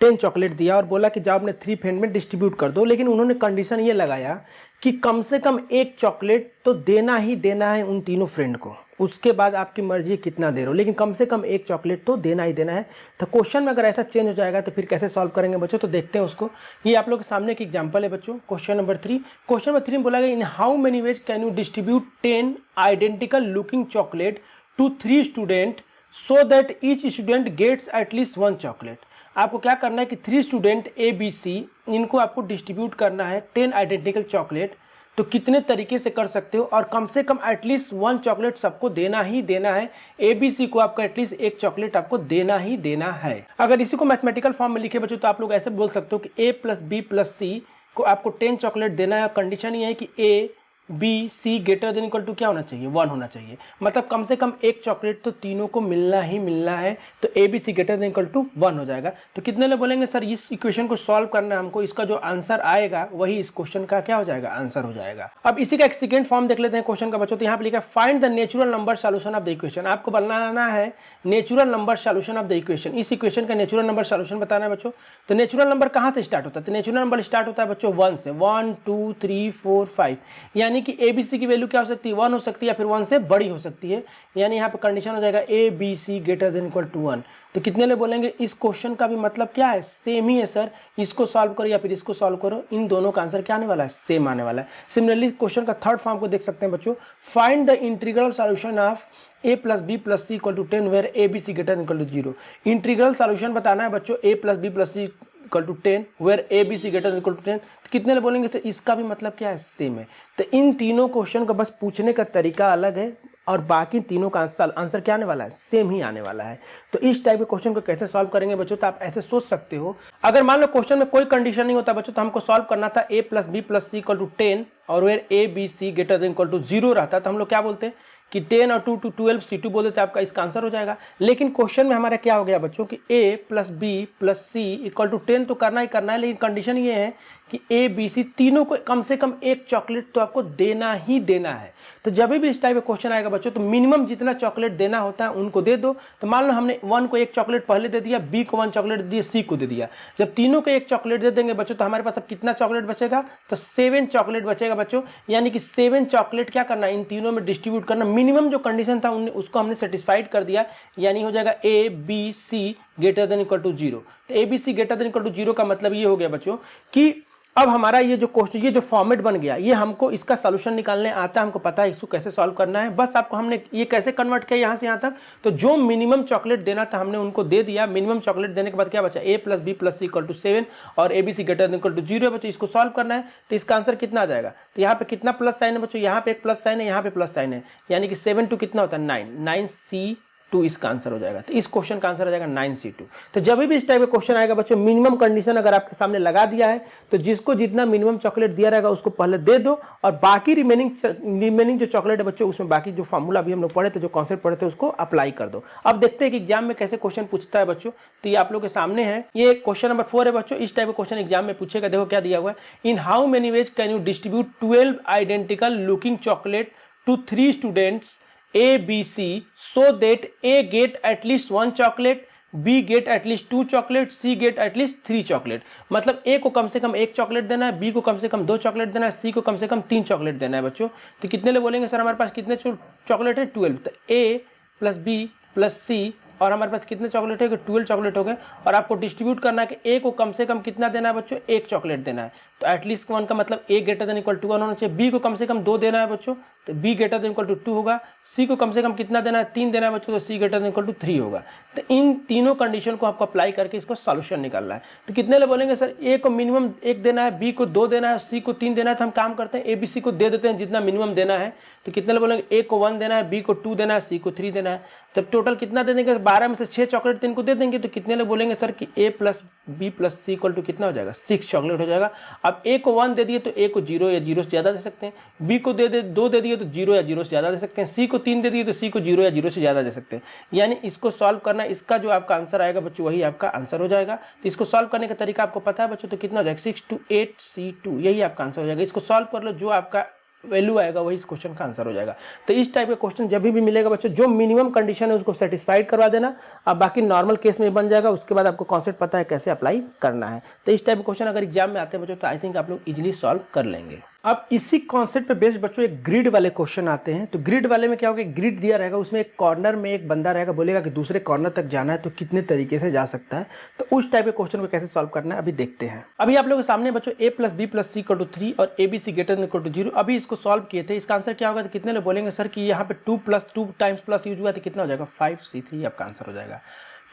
10 चॉकलेट दिया और बोला कि जाओ अपने 3 फ्रेंड में डिस्ट्रीब्यूट कर दो, लेकिन उन्होंने कंडीशन ये लगाया कि कम से कम 1 चॉकलेट तो देना ही देना है उन तीनों फ्रेंड को। उसके बाद आपकी मर्जी कितना दे रहे हो, लेकिन कम से कम 1 चॉकलेट तो देना ही देना है। तो क्वेश्चन में अगर ऐसा चेंज हो जाएगा तो फिर कैसे सॉल्व करेंगे बच्चों, तो देखते हैं उसको। ये आप लोग के सामने एक एग्जांपल है बच्चों, क्वेश्चन नंबर 3। क्वेश्चन नंबर 3 में बोला गया, in how many ways can you distribute 10 identical looking chocolate to 3 student so that each student gets at least 1 chocolate. आपको क्या करना है कि 3 स्टूडेंट ए बी सी, इनको आपको डिस्ट्रीब्यूट करना है 10 आइडेंटिकल चॉकलेट। तो कितने तरीके से कर सकते हो, और कम से कम एटलीस्ट 1 चॉकलेट सबको देना ही देना है। ए बी सी को आपको एटलीस्ट 1 चॉकलेट आपको देना ही देना है। अगर इसी को मैथमेटिकल फॉर्म में लिखे बच्चों तो आप लोग ऐसे बोल सकते हो कि ए + B + C को आपको 10 चॉकलेट देना है। कंडीशन ये है कि A B C greater than equal to क्या होना चाहिए, 1 होना चाहिए। मतलब कम से कम एक चॉकलेट तो तीनों को मिलना ही मिलना है, तो A B C greater than equal to 1 हो जाएगा। तो कितने लोग बोलेंगे सर इस इक्वेशन को सॉल्व करना है हमको, इसका जो आंसर आएगा वही इस क्वेश्चन का क्या हो जाएगा, आंसर हो जाएगा। अब इसी का एक सेकंड फॉर्म देख लेते हैं क्वेश्चन का बच्चों। तो यहाँ पे लिखा है find the natural number solution of the equation. आपको बनाना है natural number solution of the equation. इस इक्वेशन का नेचुरल नंबर सॉल्यूशन बताना है बच्चों। तो नेचुरल नंबर कहाँ से स्टार्ट होता है, तो नेचुरल नंबर स्टार्ट होता है बच्चों 1 से, 1 2 3 4 5, यानी कि ए बी सी की वैल्यू क्या हो सकती है, 1 हो सकती है या फिर 1 से बड़ी हो सकती है, यानी यहाँ पे कंडीशन हो जाएगा A B C greater than equal to 1। तो कितने लोग बोलेंगे इस क्वेश्चन का भी मतलब क्या है, सेम ही है सर, इसको सॉल्व करो या फिर इसको सॉल्व करो, इन दोनों का आंसर क्या आने वाला है, सेम आने वाला है। सिमिलरली क्वेश्चन का थर्ड फॉर्म को देख सकते हैं बच्चों, find the integral solution of a plus B plus C equal to 10 where A B C greater than equal to 0। Integral solution बताना है बच्चों a plus B plus C equal to 10 where A B C greater than equal to 10। कितने लोग बोलेंगे sir इसका भी मतलब क्या है, सेम है। तो इन तीनों क्वेश्चन का बस पूछने का तरीका अलग है और बाकी तीनों का आंसर क्या आने वाला है, सेम ही आने वाला है। तो इस टाइप के क्वेश्चन को कैसे सॉल्व करेंगे बच्चों, तो आप ऐसे सोच सकते हो, अगर मान लो क्वेश्चन में कोई कंडीशन नहीं होता बच्चों, तो हमको सॉल्व करना था a plus B plus C equal to 10 और where A B C greater than equal to 0 रहता, तो हम लोग क्या बोलते हैं कि 10 और 2 टू 12 C2 बोल देते, आपका इसका आंसर हो जाएगा। लेकिन क्वेश्चन में हमारा क्या हो गया बच्चों कि a plus B plus C equal to 10 तो करना ही करना है, लेकिन कंडीशन ये है कि ए बी सी तीनों को कम से कम एक चॉकलेट तो आपको देना ही देना है। तो जब भी इस टाइप का क्वेश्चन आएगा बच्चों, तो मिनिमम जितना चॉकलेट देना होता है उनको दे दो। तो मान लो हमने 1 को एक चॉकलेट पहले दे दिया, बी को 1 चॉकलेट दे दिया, सी को दे दिया। जब तीनों को एक चॉकलेट दे देंगे बच्चों, तो हमारे पास अब कितना चॉकलेट बचेगा, तो 7 चॉकलेट बचेगा बच्चों, यानी कि 7 चॉकलेट क्या करना है, इन तीनों में डिस्ट्रीब्यूट करना। मिनिमम जो कंडीशन था उसको हमने सेटिस्फाइड कर दिया, यानी हो जाएगा A B C greater than equal to 0। तो A B C greater than equal to 0 का मतलब ये हो गया बच्चों कि अब हमारा ये जो क्वेश्चन, ये जो फॉर्मेट बन गया, ये हमको इसका सॉल्यूशन निकालने आता है, हमको पता है इसको कैसे सॉल्व करना है। बस आपको हमने ये कैसे कन्वर्ट किया यहाँ से यहाँ तक, तो जो मिनिमम चॉकलेट देना था हमने उनको दे दिया। मिनिमम चॉकलेट देने के बाद क्या बचा, a plus B plus C equal to 7 और A B C greater than equal to 0 है बच्चों। इसको सॉल्व करना है तो इसका आंसर कितना आ जाएगा, तो यहाँ पे कितना प्लस साइन है बच्चों, यहाँ पे एक प्लस साइन है, यहाँ पे प्लस साइन है, यानी कि 7 टू कितना होता है 9 9C2 इसका आंसर हो जाएगा। तो इस क्वेश्चन का आंसर हो जाएगा 9C2। तो जब भी इस टाइप का क्वेश्चन आएगा बच्चों, मिनिमम कंडीशन अगर आपके सामने लगा दिया है, तो जिसको जितना मिनिमम चॉकलेट दिया रहेगा उसको पहले दे दो, और बाकी रिमेनिंग जो चॉकलेट है बच्चों, उसमें बाकी जो फॉर्मूला अभी हम लोग पढ़े थे, जो कॉन्सेप्ट पढ़े थे, उसको अप्लाई कर दो। अब देखते हैं कि एग्जाम में कैसे क्वेश्चन पूछता है बच्चों। तो ये आप लोग के सामने है, ये क्वेश्चन नंबर 4 है बच्चों। इस टाइप का क्वेश्चन एग्जाम में पूछेगा। देखो क्या दिया हुआ है, in how many ways can you distribute 12 identical looking chocolate to 3 students A, B, C so that A get at least 1 chocolate, B get at least 2 chocolate, C get at least 3 chocolate। मतलब A को कम से कम 1 chocolate देना है, B को कम से कम 2 chocolate देना है, C को कम से कम 3 चॉकलेट देना है बच्चों। तो कितने लोग बोलेंगे सर हमारे पास कितने चॉकलेट है, 12। तो A plus B plus C और हमारे पास कितने चॉकलेट है, 12 चॉकलेट हो गए। और आपको डिस्ट्रीब्यूट करना है कि ए को कम से कम कितना देना है बच्चों, 1 चॉकलेट देना है। तो एटलीस्ट 1 का मतलब ए ग्रेटर देन इक्वल टू 1 होना चाहिए। बी को कम से कम 2 देना है बच्चों, तो B greater than equal to 2 होगा। सी को कम से कम कितना देना है, 3 देना है बच्चों, तो सी ग्रेटर देन इक्वल टू 3 होगा। तो इन तीनों कंडीशन को आपको अप्लाई करके इसको सॉल्यूशन निकालना है। तो कितने लोग बोलेंगे सर ए को मिनिमम 1 देना है, बी को 2 देना है, सी को 3 देना है। तो हम काम करते हैं ए बी सी को दे देते हैं जितना मिनिमम देना है। तो कितने लोग बोलेंगे ए को 1 देना है, बी को 2 देना है, सी को 3 देना है। जब टोटल कितना दे देंगे, 12 में से 6 चॉकलेट इनको दे देंगे। तो कितने लोग बोलेंगे सर कि A plus B plus C equal to कितना हो जाएगा, 6 चॉकलेट हो जाएगा। अब ए को 1 दे दिए तो ए को 0 या 0 से ज्यादा दे सकते हैं, बी को 2 दे दिए तो 0 या 0 से ज्यादा दे सकते हैं, सी को 3 दे दिए तो सी को 0 या 0 से ज्यादा दे सकते हैं। यानी इसको सॉल्व करना, इसका जो आपका आंसर आएगा बच्चों वही आपका आंसर हो जाएगा। तो इसको सॉल्व करने का तरीका आपको पता है बच्चों, तो कितना हो जाएगा 6 to 8C2, यही आपका आंसर हो जाएगा। इसको सॉल्व कर लो, जो आपका वैल्यू आएगा वही इस क्वेश्चन का आंसर हो जाएगा। तो इस टाइप का क्वेश्चन जब भी मिलेगा बच्चों, जो मिनिमम कंडीशन है उसको सेटिस्फाइड करवा देना, अब बाकी नॉर्मल केस में बन जाएगा। उसके बाद आपको कॉन्सेप्ट पता है कैसे अप्लाई करना है। तो इस टाइप का क्वेश्चन अगर एग्जाम में आते हैं बच्चों, तो आई थिंक आप लोग इजीली सॉल्व कर लेंगे। अब इसी कॉन्सेप्ट पे बेस्ड बच्चों एक ग्रिड वाले क्वेश्चन आते हैं। तो ग्रिड वाले में क्या होगा, ग्रिड दिया रहेगा, उसमें एक कॉर्नर में एक बंदा रहेगा, बोलेगा कि दूसरे कॉर्नर तक जाना है तो कितने तरीके से जा सकता है। तो उस टाइप के क्वेश्चन को कैसे सॉल्व करना है अभी देखते हैं। अभी आप लोगों के सामने बच्चों a plus B plus C equal to 3 और A B C greater than equal to 0 अभी इसको सॉल्व किए थे। इसका आंसर क्या होगा, तो कितने लोग बोलेंगे सर कि यहाँ पे 2 प्लस 2 टाइम्स प्लस यूज हुआ तो कितना हो जाएगा 5C3 आपका आंसर हो जाएगा।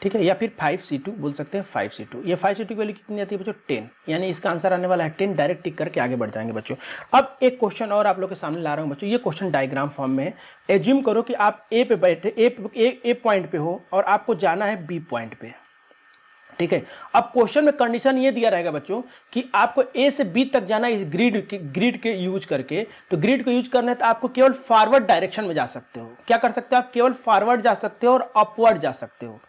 ठीक है, या फिर 5C2 बोल सकते हैं, 5C2। ये 5C2 की वैल्यू कितनी आती है बच्चों 10, यानी इसका आंसर आने वाला है 10। डायरेक्ट टिक करके आगे बढ़ जाएंगे बच्चों। अब एक क्वेश्चन और आप लोग के सामने ला रहा हूं बच्चों, ये क्वेश्चन डायग्राम फॉर्म में है। एज्यूम करो कि आप ए पे बैठे, ए पॉइंट पे हो और आपको जाना है बी पॉइंट पे। ठीक है। अब क्वेश्चन में कंडीशन ये दिया रहेगा बच्चों कि आपको ए से बी तक जाना है इस ग्रिड के यूज करके। तो ग्रिड को यूज करना है तो आपको केवल फॉरवर्ड डायरेक्शन में जा सकते हो। क्या कर सकते हो आप? केवल फॉरवर्ड जा सकते हो और अपवर्ड जा सकते हो।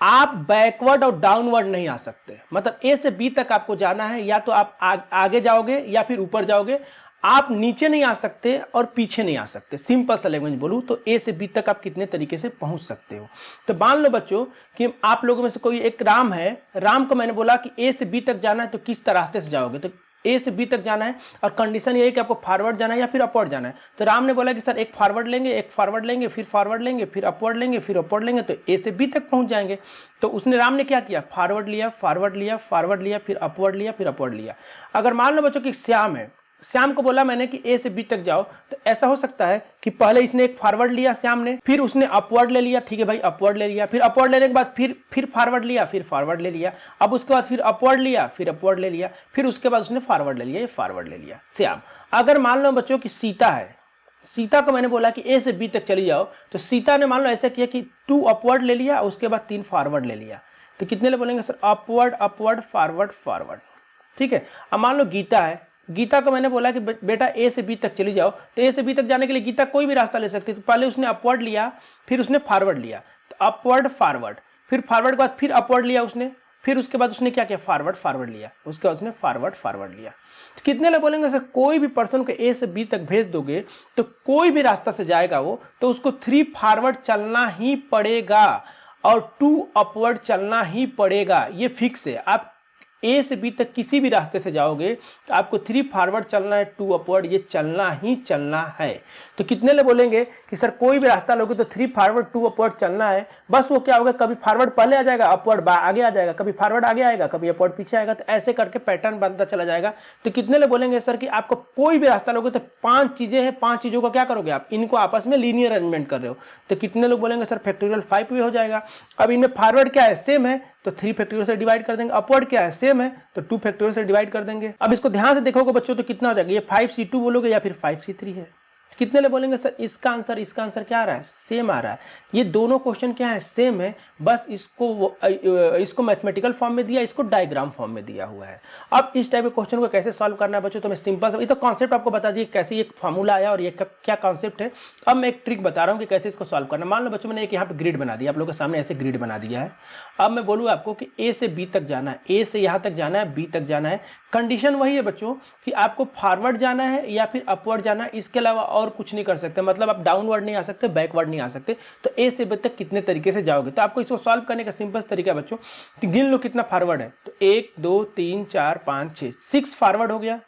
आप बैकवर्ड और डाउनवर्ड नहीं आ सकते। मतलब ए से बी तक आपको जाना है, या तो आप आगे जाओगे या फिर ऊपर जाओगे। आप नीचे नहीं आ सकते और पीछे नहीं आ सकते। सिंपल सा लैंग्वेज बोलूं तो ए से बी तक आप कितने तरीके से पहुंच सकते हो। तो मान लो बच्चों कि आप लोगों में से कोई एक राम है। राम को मैंने बोला कि ए से बी तक जाना है तो किस रास्ते से जाओगे? तो ए से बी तक जाना है और कंडीशन ये है कि आपको फॉरवर्ड जाना है या फिर अपवर्ड जाना है। तो राम ने बोला कि सर एक फॉरवर्ड लेंगे, एक फॉरवर्ड लेंगे, फिर फॉरवर्ड लेंगे, फिर अपवर्ड लेंगे, फिर अपवर्ड लेंगे, तो ए से बी तक पहुंच जाएंगे। तो उसने राम ने क्या किया? फॉरवर्ड लिया, फॉरवर्ड लिया, फॉरवर्ड लिया, फिर अपवर्ड लिया, फिर अपवर्ड लिया। अगर मान लो बच्चों कि श्याम है, श्याम को बोला मैंने कि ए से बी तक जाओ, तो ऐसा हो सकता है कि पहले इसने एक फॉरवर्ड लिया श्याम ने, फिर उसने अपवर्ड ले लिया। ठीक है भाई, अपवर्ड ले लिया, फिर अपवर्ड लेने के बाद फिर फॉरवर्ड लिया, फिर फॉरवर्ड ले लिया। अब उसके बाद फिर अपवर्ड लिया, फिर अपवर्ड ले लिया, फिर उसके बाद उसने फॉरवर्ड ले लिया, ये फॉरवर्ड ले लिया श्याम। अगर मान लो बच्चों की सीता है, सीता को मैंने बोला कि ए से बी तक चली जाओ, तो सीता ने मान लो ऐसा किया कि 2 अपवर्ड ले लिया, उसके बाद 3 फॉरवर्ड ले लिया। तो कितने ले बोलेंगे sir? Upward, upward, forward, forward. ठीक है। अब मान लो गीता है, गीता को मैंने बोला कि बेटा ए से बी तक चली जाओ, तो ए से बी तक जाने के लिए गीता कोई भी रास्ता ले सकती है। तो पहले उसने अपवर्ड लिया, फिर उसने फॉरवर्ड लिया, तो अपवर्ड फॉरवर्ड, फिर फॉरवर्ड के बाद फिर अपवर्ड लिया उसने, फिर उसके बाद उसने क्या किया? फॉरवर्ड फॉरवर्ड लिया, उसके बाद उसने फॉरवर्ड फॉरवर्ड लिया। तो कितने लोग बोलेंगे सर कोई भी पर्सन को ए से बी तक भेज दोगे तो कोई भी रास्ता से जाएगा वो, तो उसको 3 फॉरवर्ड चलना ही पड़ेगा और 2 अपवर्ड चलना ही पड़ेगा। ये फिक्स है। आप ए से बी तक किसी भी रास्ते से जाओगे तो आपको 3 फॉरवर्ड चलना है, 2 अपवर्ड, ये चलना ही चलना है। तो कितने लोग बोलेंगे कि सर कोई भी रास्ता लोगे तो 3 फॉरवर्ड 2 अपवर्ड चलना है। बस वो क्या होगा, कभी फॉरवर्ड पहले आ जाएगा, अपवर्ड आगे आ जाएगा, कभी फॉरवर्ड आगे आएगा, कभी अपवर्ड पीछे आएगा। तो ऐसे करके पैटर्न बनता चला जाएगा। तो कितने लोग बोलेंगे सर कि आपको कोई भी रास्ता लोगे तो 5 चीजें हैं, 5 चीजों का क्या करोगे आप? इनको आपस में लीनियर अरेंजमेंट कर रहे हो। तो कितने लोग बोलेंगे सर फैक्टोरियल 5 भी हो जाएगा। अब इनमें फॉरवर्ड क्या है? सेम है, तो 3 फैक्टोरियल से डिवाइड कर देंगे। अपवर्ड क्या है? सेम है, तो 2 फैक्टोरियल से डिवाइड कर देंगे। अब इसको ध्यान से देखोगे बच्चों तो कितना हो जाएगा? ये 5c2 बोलोगे या फिर 5c3 है। कितने लोग बोलेंगे सर इसका आंसर क्या आ रहा है? सेम आ रहा है। ये दोनों क्वेश्चन क्या है? सेम है, बस इसको मैथमेटिकल फॉर्म में दिया, इसको डायग्राम फॉर्म में दिया हुआ है। अब इस टाइप के क्वेश्चन को कैसे सॉल्व करना है बच्चों, तो मैं सिंपल सा, ये तो कॉन्सेप्ट आपको बता दिए कैसे एक फॉर्मूला आया और ये क्या कॉन्सेप्ट है। अब मैं एक ट्रिक बता रहा हूँ कि कैसे इसको सॉल्व करना। मान लो बच्चों मैंने एक यहाँ पे ग्रिड बना दिया, आप लोगों के सामने ऐसे ग्रिड बना दिया है। अब मैं बोलूँ आपको कि ए से बी तक जाना है, ए से यहाँ तक जाना है, बी तक जाना है। कंडीशन वही है बच्चों कि आपको फॉरवर्ड जाना है या फिर अपवर्ड जाना है, इसके अलावा और कुछ नहीं कर सकते। मतलब आप डाउनवर्ड नहीं आ सकते, बैकवर्ड नहीं आ सकते। तो ए से बी तक कितने तरीके से जाओगे? तो आपको इसको सॉल्व करने का सिंपल तरीका है बच्चों, तो गिन लो कितना फॉरवर्ड है। तो 1 2 3 4 5 6, 6 फॉरवर्ड हो गया।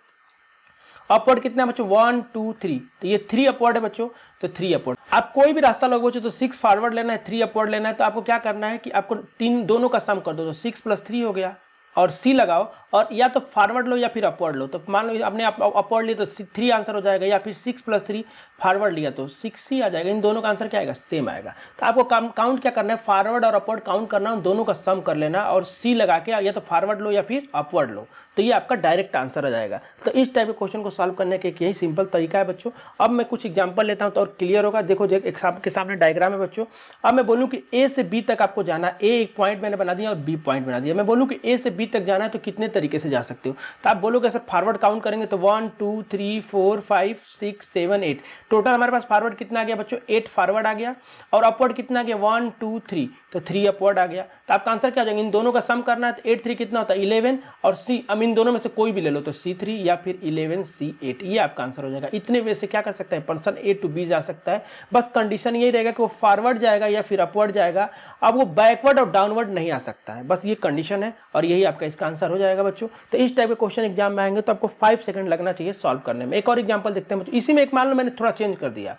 अपवर्ड कितना है बच्चों? 1 2 3, तो ये 3 अपवर्ड है बच्चों, तो 3 अपवर्ड। आप कोई भी रास्ता लोगे बच्चों तो 6 फॉरवर्ड लेना है, 3 अपवर्ड लेना है। तो आपको क्या करना है कि आपको तीन दोनों का सम कर दो, तो 6 + 3 हो गया, और सी लगाओ, और या तो फॉरवर्ड लो या फिर अपवर्ड लो। तो मान लो आपने अपवर्ड लिया तो 3 आंसर हो जाएगा, या फिर 6 + 3 फॉरवर्ड लिया तो 6 ही आ जाएगा। इन दोनों का आंसर क्या आएगा? सेम आएगा। तो आपको काउंट क्या करना है? फॉरवर्ड और अपवर्ड काउंट करना, उन दोनों का सम कर लेना और सी लगा के या तो फॉरवर्ड लो या फिर अपवर्ड लो, तो ये आपका डायरेक्ट आंसर आ जाएगा। तो इस टाइप के क्वेश्चन को सॉल्व करने का यही सिंपल तरीका है बच्चों। अब मैं कुछ एग्जांपल लेता हूं तो और क्लियर होगा। देखो एक आपके सामने डायग्राम है बच्चों। अब मैं बोलूं कि ए से बी तक आपको जाना है, ए एक पॉइंट मैंने बना दिया और बी पॉइंट बना दिया। मैं बोलूं कि ए से बी तक जाना है तो कितने तरीके से जा सकते हो? तो आप बोलोगे सर फॉरवर्ड काउंट करेंगे तो 1 2 3 4 5 6 7 8, टोटल हमारे पास फॉरवर्ड कितना आ गया बच्चों? 8 फॉरवर्ड आ गया। और अपवर्ड कितना आ गया? 1 2 3, तो 3 अपवर्ड आ गया। तो आपका आंसर क्या आ जाएगा? इन दोनों का सम करना है, तो 8 3 कितना होता है? 11, और सी, अब इन दोनों में से कोई भी ले लो, तो C3 या फिर 11 C8, ये आपका आंसर हो जाएगा। इतने वे से क्या कर सकता है पर्सन ए टू बी जा सकता है। बस कंडीशन यही रहेगा कि वो फॉरवर्ड जाएगा या फिर अपवर्ड जाएगा। अब वो बैकवर्ड और डाउनवर्ड नहीं आ सकता है, बस ये कंडीशन है, और यही आपका इसका आंसर हो जाएगा बच्चों। तो इस टाइप के क्वेश्चन एग्जाम में आएंगे तो आपको 5 सेकंड लगना चाहिए सॉल्व करने में। एक और एग्जाम्पल देखते हैं बच्चों। इसी में एक मान लो मैंने थोड़ा चेंज कर दिया।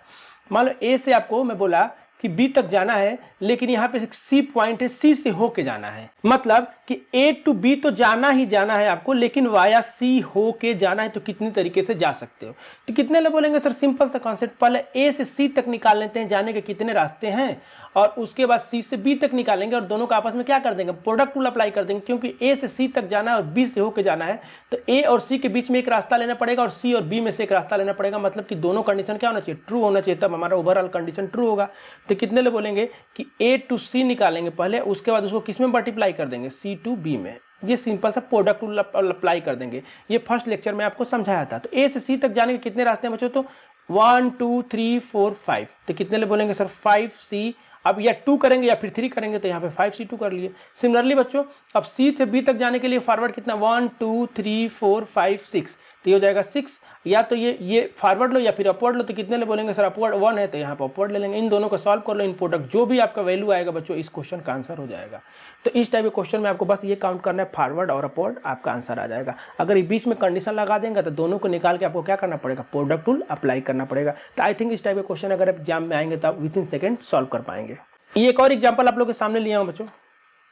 मान लो ए से आपको मैं बोला कि बी तक जाना है, लेकिन यहाँ पे सी पॉइंट है, सी से होके जाना है। मतलब कि ए टू बी तो जाना ही जाना है आपको, लेकिन वाया सी होके जाना है। तो कितने तरीके से जा सकते हो? तो कितने लोग बोलेंगे सर सिंपल सा कॉन्सेप्ट, पहले ए से सी तक निकाल लेते हैं, जाने के कितने रास्ते हैं, और उसके बाद सी से बी तक निकालेंगे और दोनों का आपस में क्या कर देंगे? प्रोडक्ट रूल अप्लाई कर देंगे। क्योंकि ए से सी तक जाना है और बी से होके जाना है, तो ए और सी के बीच में एक रास्ता लेना पड़ेगा और सी और बी में से एक रास्ता लेना पड़ेगा। मतलब कि दोनों कंडीशन क्या होना चाहिए? ट्रू होना चाहिए, तब हमारा ओवरऑल कंडीशन ट्रू होगा। तो कितने लोग बोलेंगे कि ए टू सी निकालेंगे पहले, उसके बाद उसको किस में मल्टीप्लाई कर देंगे, सी टू बी में। ये सिंपल सा प्रोडक्ट रूल अप्लाई कर देंगे। ये फर्स्ट लेक्चर में आपको समझाया था। तो ए से सी तक जाने के कितने रास्ते हैं बच्चों, तो 1 2 3 4 5। तो कितने ले बोलेंगे सर, 5C। अब या 2 करेंगे या फिर 3 करेंगे, तो यहाँ पे 5C2 कर लिए। सिमिलरली बच्चों अब C से B तक जाने के लिए फॉरवर्ड कितना, 1 2 3 4 5 6। तो ये हो जाएगा 6। या तो ये फॉरवर्ड लो या फिर अपवर्ड लो, तो कितने ले बोलेंगे सर, अपवर्ड 1 है तो यहाँ पर अपवर्ड ले लेंगे। इन दोनों को सॉल्व कर लो, इन प्रोडक्ट जो भी आपका वैल्यू आएगा बच्चों इस क्वेश्चन का आंसर हो जाएगा। तो इस टाइप के क्वेश्चन में आपको बस ये काउंट करना है, फॉरवर्ड और अपवर्ड, आपका आंसर आ जाएगा। अगर ये बीच में कंडीशन लगा देंगे तो दोनों को निकाल के आपको क्या करना पड़ेगा, प्रोडक्ट रूल अप्लाई करना पड़ेगा। तो आई थिंक इस टाइप के क्वेश्चन अगर आप एग्जाम में आएंगे तो आप विथिन सेकंड सॉल्व कर पाएंगे। ये एक और एग्जांपल आप लोग के सामने लिया हूं बच्चों।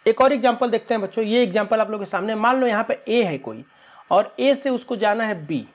एक और एग्जांपल देखते हैं बच्चों। ये एग्जांपल आप लोग के सामने, मान लो यहाँ पे ए है कोई और ए से उसको जाना है बी।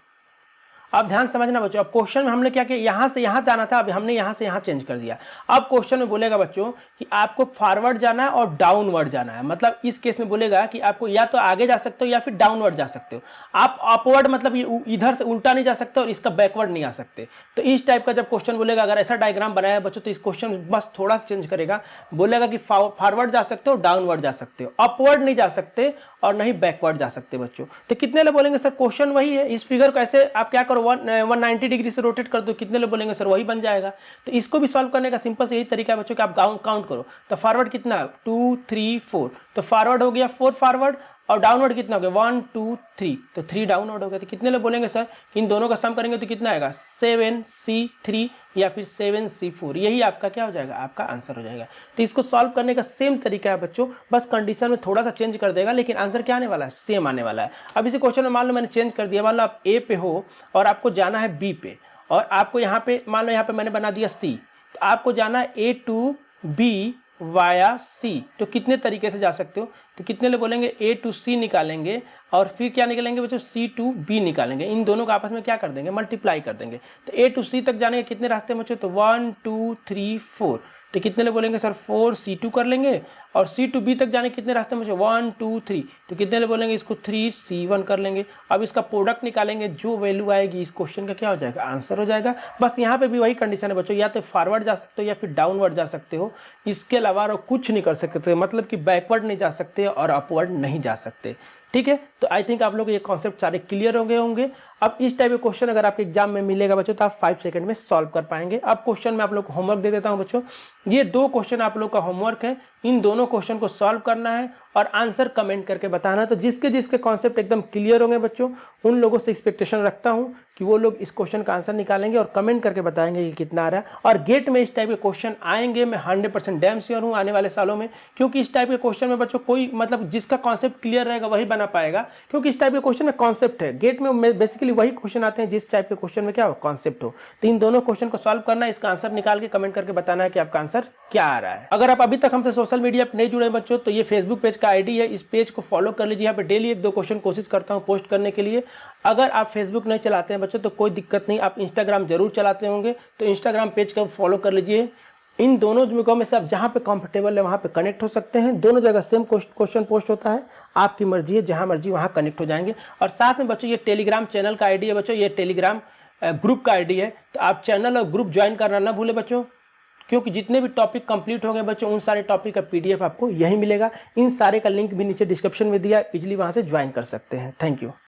अब ध्यान समझना बच्चों, अब क्वेश्चन में हमने क्या किया, यहां से यहां जाना था, अब हमने यहां से यहां चेंज कर दिया। अब क्वेश्चन में बोलेगा बच्चों कि आपको फॉरवर्ड जाना है और डाउनवर्ड जाना है। मतलब इस केस में बोलेगा कि आपको या तो आगे जा सकते हो या फिर डाउनवर्ड जा सकते हो। आप अपवर्ड मतलब इधर से उल्टा नहीं जा सकते और इसका बैकवर्ड नहीं आ सकते। तो इस टाइप का जब क्वेश्चन बोलेगा, अगर ऐसा डायग्राम बनाया बच्चों, तो इस क्वेश्चन बस थोड़ा सा चेंज करेगा। बोलेगा कि फॉरवर्ड जा सकते हो, डाउनवर्ड जा सकते हो, अपवर्ड नहीं जा सकते और नहीं बैकवर्ड जा सकते बच्चों। तो कितने ले बोलेंगे सर, क्वेश्चन वही है। इस फिगर को ऐसे आप क्या करो, 190 डिग्री से रोटेट कर दो, कितने ले बोलेंगे सर, वही बन जाएगा। तो इसको भी सॉल्व करने का सिंपल से यही तरीका है बच्चों कि आप काउंट करो। तो फॉरवर्ड कितना, 2 3 4, तो फॉरवर्ड हो गया 4 फॉरवर्ड, और डाउनवर्ड कितना हो गया, 1 2 3, तो 3 डाउनवर्ड हो गया। तो कितने ले बोलेंगे सर, इन दोनों का सम करेंगे तो कितना आएगा, 7C3 या फिर 7C4। यही आपका क्या हो जाएगा, आपका आंसर हो जाएगा। तो इसको सॉल्व करने का सेम तरीका है बच्चों, बस कंडीशन में थोड़ा सा चेंज कर देगा, लेकिन आंसर क्या आने वाला है, सेम आने वाला है। अब इसी क्वेश्चन में मान लो मैंने चेंज कर दिया, मान लो आप ए पे हो और आपको जाना है बी पे, और आपको यहाँ पे मान लो यहाँ पे मैंने बना दिया सी, तो आपको जाना है ए टू बी वाया सी। तो कितने तरीके से जा सकते हो, तो कितने ले बोलेंगे, ए टू सी निकालेंगे और फिर क्या निकालेंगे बच्चों, सी टू बी निकालेंगे। इन दोनों को आपस में क्या कर देंगे, मल्टीप्लाई कर देंगे। तो ए टू सी तक जाने के कितने रास्ते बच्चों, तो 1 2 3 4। तो कितने ले बोलेंगे सर, 4C2 कर लेंगे। और सी टू बी तक जाने के कितने रास्ते बच्चों, 1 2 3। तो कितने ले बोलेंगे, इसको 3C1 कर लेंगे। अब इसका प्रोडक्ट निकालेंगे, जो वैल्यू आएगी इस क्वेश्चन का क्या हो जाएगा, आंसर हो जाएगा। बस यहाँ पे भी वही कंडीशन है बच्चों, या तो फॉरवर्ड जा सकते हो या फिर डाउनवर्ड जा सकते हो, इसके अलावा और कुछ नहीं कर सकते। मतलब कि बैकवर्ड नहीं जा सकते और अपवर्ड नहीं जा सकते। ठीक है, तो आई थिंक आप लोग ये कॉन्सेप्ट सारे क्लियर हो गए होंगे। अब इस टाइप के क्वेश्चन अगर आपके एग्जाम में मिलेगा बच्चों तो आप 5 सेकंड में सॉल्व कर पाएंगे। अब क्वेश्चन में आप लोग को होमवर्क दे देता हूं बच्चों। ये 2 क्वेश्चन आप लोग का होमवर्क है, इन दोनों क्वेश्चन को सॉल्व करना है और आंसर कमेंट करके बताना है। तो जिसके जिसके कॉन्सेप्ट एकदम क्लियर होंगे बच्चों, उन लोगों से एक्सपेक्टेशन रखता हूं कि वो लोग इस क्वेश्चन का आंसर निकालेंगे और कमेंट करके बताएंगे कि कितना आ रहा है। और गेट में इस टाइप के क्वेश्चन आएंगे, मैं 100% डैम श्योर हूं आने वाले सालों में, क्योंकि इस टाइप के क्वेश्चन में बच्चों कोई मतलब जिसका कॉन्सेप्ट क्लियर रहेगा वही बना पाएगा, क्योंकि इस टाइप के क्वेश्चन में कॉन्सेप्ट है। गेट में बेसिकली वही क्वेश्चन आते हैं जिस टाइप के क्वेश्चन में क्या हो, कॉन्सेप्ट हो। तो इन दोनों क्वेश्चन को सॉल्व करना है, इसका आंसर निकाल के कमेंट करके बताना है कि आपका आंसर क्या आ रहा है। अगर आप अभी तक हमसे सोशल मीडिया पर नहीं जुड़े बच्चों, तो ये फेसबुक पेज का आईडी है, इस पेज को फॉलो कर लीजिए। यहाँ पे डेली 1-2 क्वेश्चन कोशिश करता हूँ पोस्ट करने के लिए। अगर आप फेसबुक नहीं चलाते हैं बच्चों तो कोई दिक्कत नहीं, आप इंस्टाग्राम जरूर चलाते होंगे तो इंस्टाग्राम पेज को फॉलो कर लीजिए। इन दोनों जगहों में से आप जहां पे कंफर्टेबल है वहां पे कनेक्ट हो सकते हैं। दोनों जगह सेम क्वेश्चन पोस्ट होता है, आपकी मर्जी है, जहां मर्जी वहां कनेक्ट हो जाएंगे। और साथ में बच्चों ये टेलीग्राम चैनल का आईडी है बच्चों, ये टेलीग्राम ग्रुप का आईडी है, तो आप चैनल और ग्रुप ज्वाइन करना ना भूले बच्चों, क्योंकि जितने भी टॉपिक कंप्लीट हो गए बच्चों उन सारे टॉपिक का पीडीएफ आपको यही मिलेगा। इन सारे का लिंक भी नीचे डिस्क्रिप्शन में दिया है, इजीली वहां से ज्वाइन कर सकते हैं। Thank you.